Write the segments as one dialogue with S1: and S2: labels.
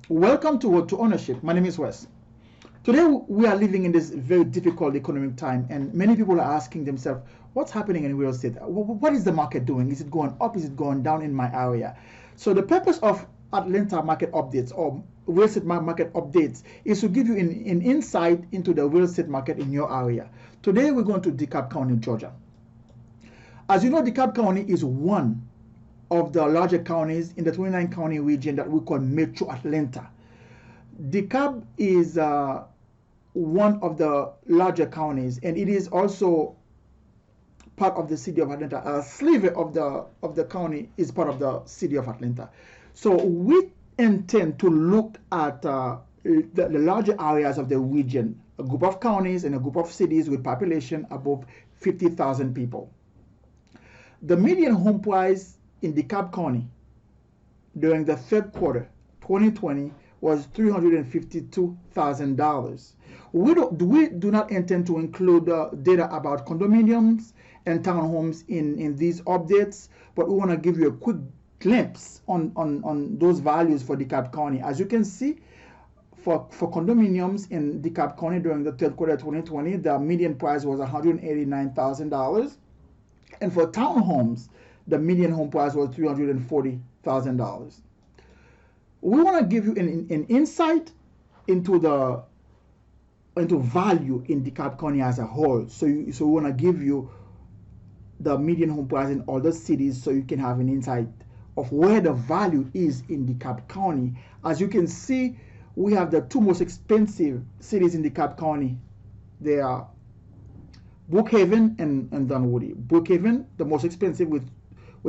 S1: Welcome to Ownership. My name is Wes. Today we are living in this very difficult economic time, and many people are asking themselves, what's happening in real estate? What is the market doing? Is it going up? Is it going down in my area? So the purpose of Atlanta market updates or real estate market updates is to give you an insight into the real estate market in your area. Today we're going to Dekalb County, Georgia. As you know, Dekalb County is one of the larger counties in the 29 county region that we call Metro Atlanta. Dekalb is one of the larger counties, and it is also part of the city of Atlanta. A sliver of the county is part of the city of Atlanta. So we intend to look at the larger areas of the region, a group of counties and a group of cities with population above 50,000 people. The median home price in Dekalb County during the third quarter 2020 was $352,000. We do not intend to include data about condominiums and townhomes in these updates, but we want to give you a quick glimpse on those values for Dekalb County. As you can see, for condominiums in Dekalb County during the third quarter 2020, the median price was $189,000, and for townhomes, the median home price was $340,000. We want to give you an insight into value in Dekalb County as a whole. So we want to give you the median home price in all the cities, so you can have an insight of where the value is in Dekalb County. As you can see, we have the two most expensive cities in Dekalb County. They are Brookhaven and Dunwoody. Brookhaven, the most expensive, with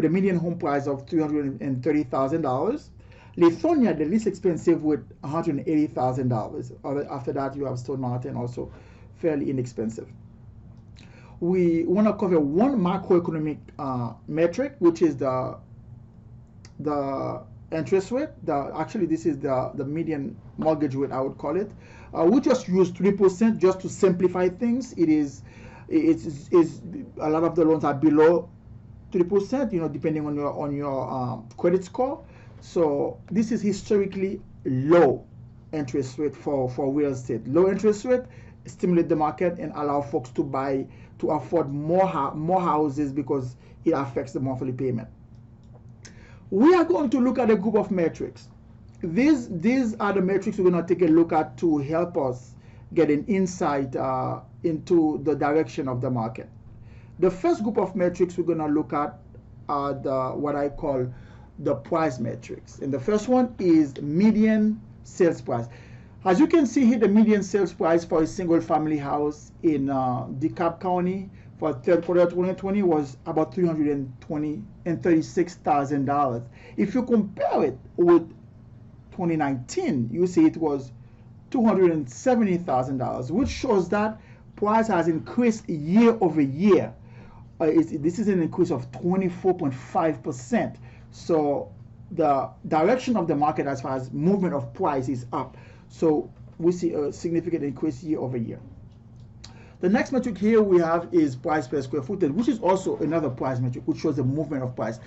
S1: a median home price of $330,000. Lithonia, the least expensive, with $180,000. After that, you have Stone Mountain, also fairly inexpensive. We want to cover one macroeconomic metric, which is the interest rate. Actually, this is the median mortgage rate, I would call it. We just use 3% just to simplify things. It's a lot of the loans are below 3%, depending on your credit score. So this is historically low interest rate for real estate. Low interest rate stimulate the market and allow folks to afford more houses, because it affects the monthly payment. We are going to look at a group of metrics. These are the metrics we're going to take a look at to help us get an insight into the direction of the market. The first group of metrics we're going to look at are what I call the price metrics. And the first one is median sales price. As you can see here, the median sales price for a single family house in Dekalb County for third quarter 2020 was about $336,000. If you compare it with 2019, you see it was $270,000, which shows that price has increased year over year. This is an increase of 24.5%. So the direction of the market as far as movement of price is up. So we see a significant increase year over year. The next metric here we have is price per square footage, which is also another price metric which shows the movement of price.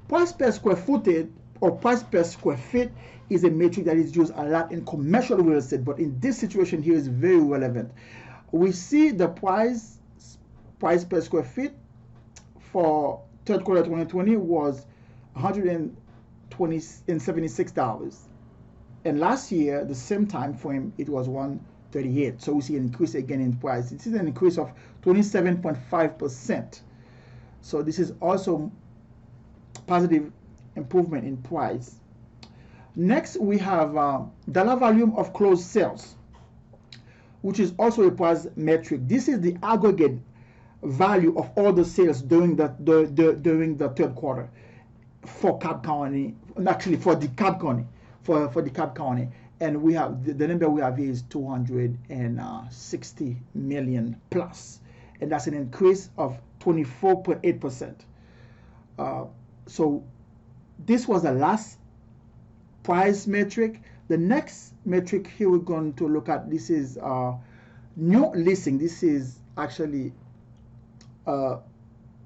S1: Price per square footage or price per square feet is a metric that is used a lot in commercial real estate, but in this situation here is very relevant. We see the price per square feet for third quarter 2020 was $176, and last year the same time frame it was $138. So we see an increase again in price. This is an increase of 27.5%. So this is also positive improvement in price. Next we have dollar volume of closed sales, which is also a price metric. This is the aggregate value of all the sales during the third quarter for Dekalb County, actually for Dekalb County, for Dekalb County, and we have the number we have here is 260 million plus, and that's an increase of 24.8%. So this was the last price metric. The next metric here we're going to look at, this is new listing. This is actually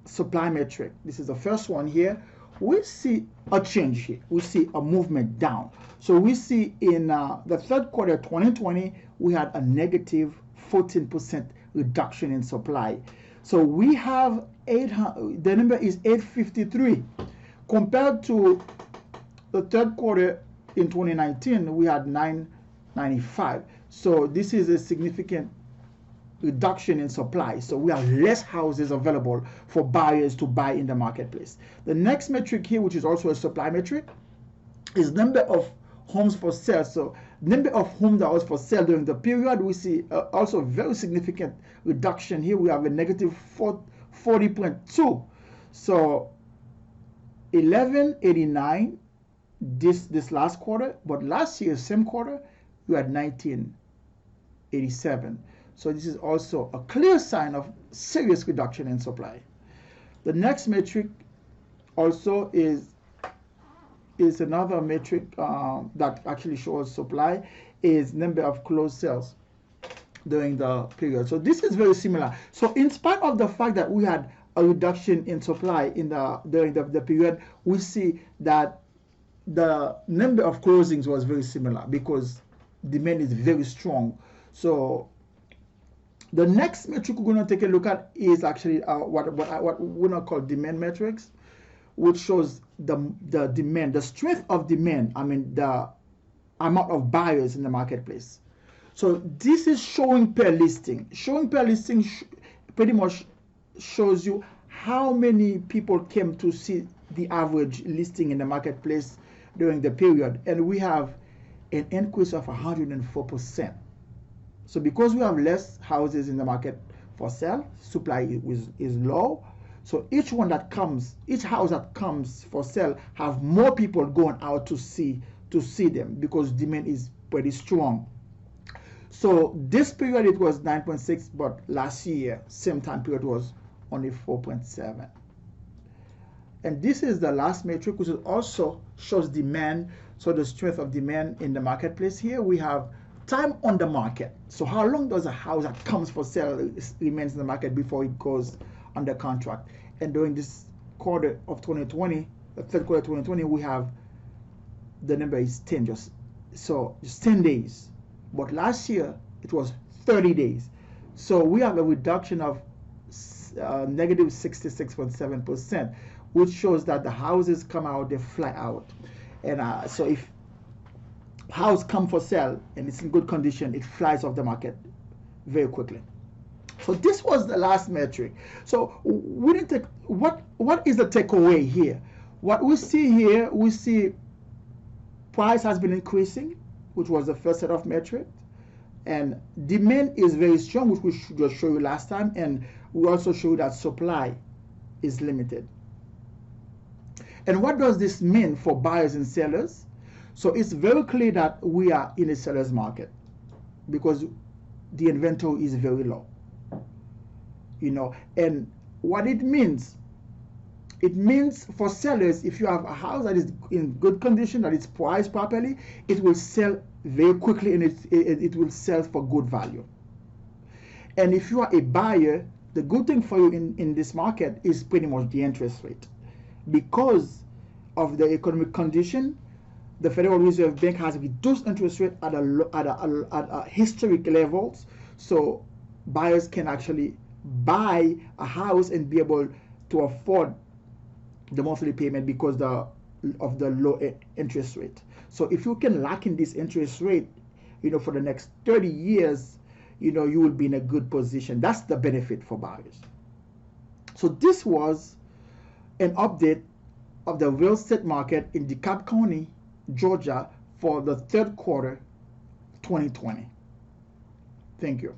S1: supply metric. This is the first one here. We see a change here. We see a movement down. So we see in the third quarter 2020, we had a negative 14% reduction in supply. So we have 800, the number is 853. Compared to the third quarter in 2019, we had 995. So this is a significant reduction in supply. So we have less houses available for buyers to buy in the marketplace. The next metric here, which is also a supply metric, is number of homes for sale. So number of homes that was for sale during the period, we see also very significant reduction here. We have a negative 40.2. So 1189 this last quarter, but last year same quarter we had 1987. So this is also a clear sign of serious reduction in supply. The next metric also is another metric that actually shows supply, is number of closed sales during the period. So this is very similar. So in spite of the fact that we had a reduction in supply during the period, we see that the number of closings was very similar because demand is very strong. So the next metric we're going to take a look at is actually what we're going to call demand metrics, which shows the demand, the strength of demand. I mean the amount of buyers in the marketplace. So this is showing per listing. Showing per listing pretty much shows you how many people came to see the average listing in the marketplace during the period, and we have an increase of 104%. So because we have less houses in the market for sale, supply is low. So each house that comes for sale have more people going out to see them because demand is pretty strong. So this period it was 9.6, but last year same time period was only 4.7. And this is the last metric, which also shows demand. So the strength of demand in the marketplace. Here we have time on the market. So how long does a house that comes for sale remains in the market before it goes under contract? And during this quarter of 2020, the third quarter of 2020, we have the number is 10, just 10 days. But last year it was 30 days. So we have a reduction of negative 66.7%, which shows that the houses come out, they fly out. And so if house come for sale and it's in good condition, it flies off the market very quickly. So this was the last metric. So we didn't take what is the takeaway here? What we see here, we see price has been increasing, which was the first set of metrics, and demand is very strong, which we just showed you last time, and we also show that supply is limited. And what does this mean for buyers and sellers? So it's very clear that we are in a seller's market because the inventory is very low. And what it means for sellers, if you have a house that is in good condition, that is priced properly, it will sell very quickly and it will sell for good value. And if you are a buyer, the good thing for you in this market is pretty much the interest rate. Because of the economic condition, the Federal Reserve Bank has reduced interest rate at historic levels, so buyers can actually buy a house and be able to afford the monthly payment because of the low interest rate. So if you can lock in this interest rate, for the next 30 years, you will be in a good position. That's the benefit for buyers. So this was an update of the real estate market in Dekalb County, Georgia for the third quarter 2020. Thank you.